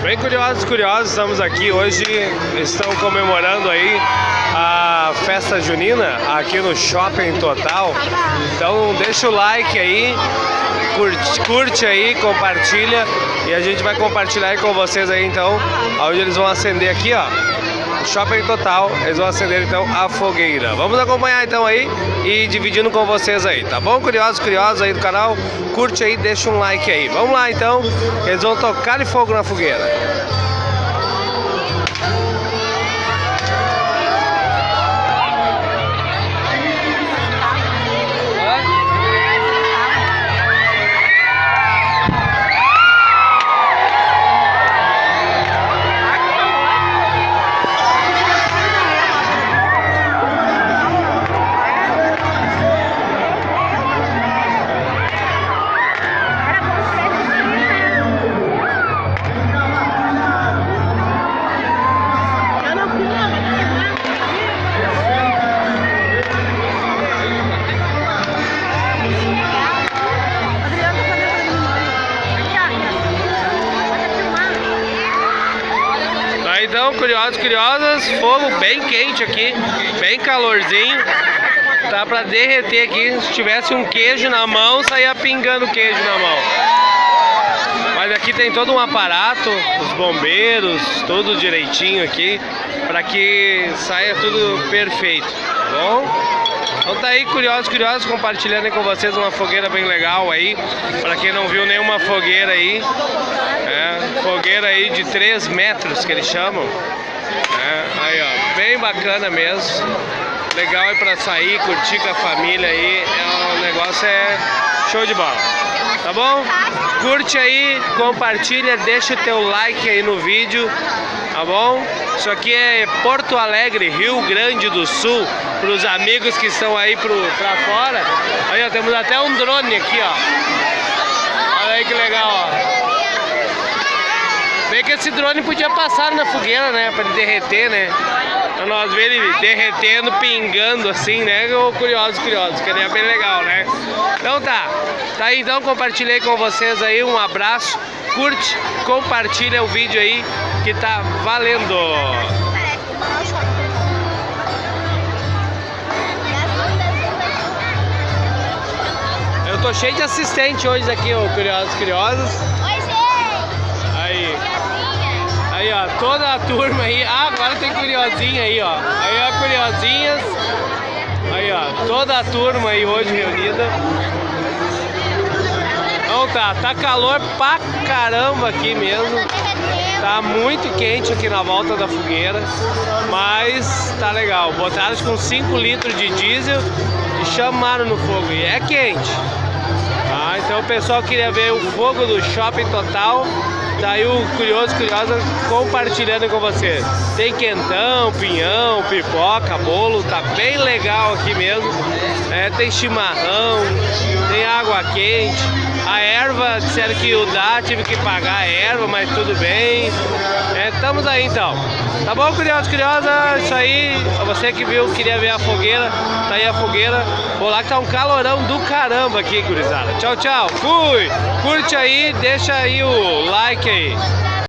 Bem curiosos, estamos aqui hoje, estão comemorando aí a festa junina aqui no Shopping Total. Então deixa o like aí, curte aí, compartilha e a gente vai compartilhar aí com vocês aí então, onde eles vão acender aqui, ó, Shopping Total, eles vão acender então a fogueira. Vamos acompanhar então aí e dividindo com vocês aí, tá bom? Curiosos aí do canal, curte aí, deixa um like aí. Vamos lá então, eles vão tocar de fogo na fogueira. Então, curiosas, fogo bem quente aqui, bem calorzinho, tá pra derreter aqui. Se tivesse um queijo na mão, saía pingando queijo na mão. Mas aqui tem todo um aparato, os bombeiros, tudo direitinho aqui, para que saia tudo perfeito, tá bom? Então tá aí, curiosos, compartilhando aí com vocês uma fogueira bem legal aí, para quem não viu nenhuma fogueira aí, fogueira aí de 3 metros que eles chamam, aí ó, bem bacana mesmo, legal aí para sair, curtir com a família aí, o negócio é show de bola, tá bom? Curte aí, compartilha, deixa o teu like aí no vídeo, tá bom? Isso aqui é Porto Alegre, Rio Grande do Sul, para os amigos que estão aí pra fora. Aí ó, temos até um drone aqui, ó. Olha aí que legal, ó. Bem que esse drone podia passar na fogueira, né, para ele derreter, né? Pra nós ver ele derretendo, pingando assim, né? Curiosos, que é bem legal, né? Então tá aí então, compartilhei com vocês aí, um abraço, curte, compartilha o vídeo aí, que tá valendo! Eu tô cheio de assistente hoje aqui, ó, curiosos. Oi, gente! Aí, ó, toda a turma aí. Ah, agora tem curiosinha aí, ó. Aí, ó, curiosinhas. Aí, ó, toda a turma aí hoje reunida. Então tá calor pra caramba aqui mesmo. Tá muito quente aqui na volta da fogueira, mas tá legal. Botaram com 5 litros de diesel e chamaram no fogo. E é quente. Então o pessoal queria ver o fogo do Shopping Total. Tá aí o curiosa compartilhando com você. Tem quentão, pinhão, pipoca, bolo, tá bem legal aqui mesmo. Tem chimarrão, tem água quente. A erva, disseram que o Dá tive que pagar a erva, mas tudo bem. Estamos aí então. Tá bom, curiosa? Isso aí, você que viu, queria ver a fogueira, tá aí a fogueira. Vou lá que tá um calorão do caramba aqui, gurizada. Tchau, fui! Curte aí, deixa aí o like aí.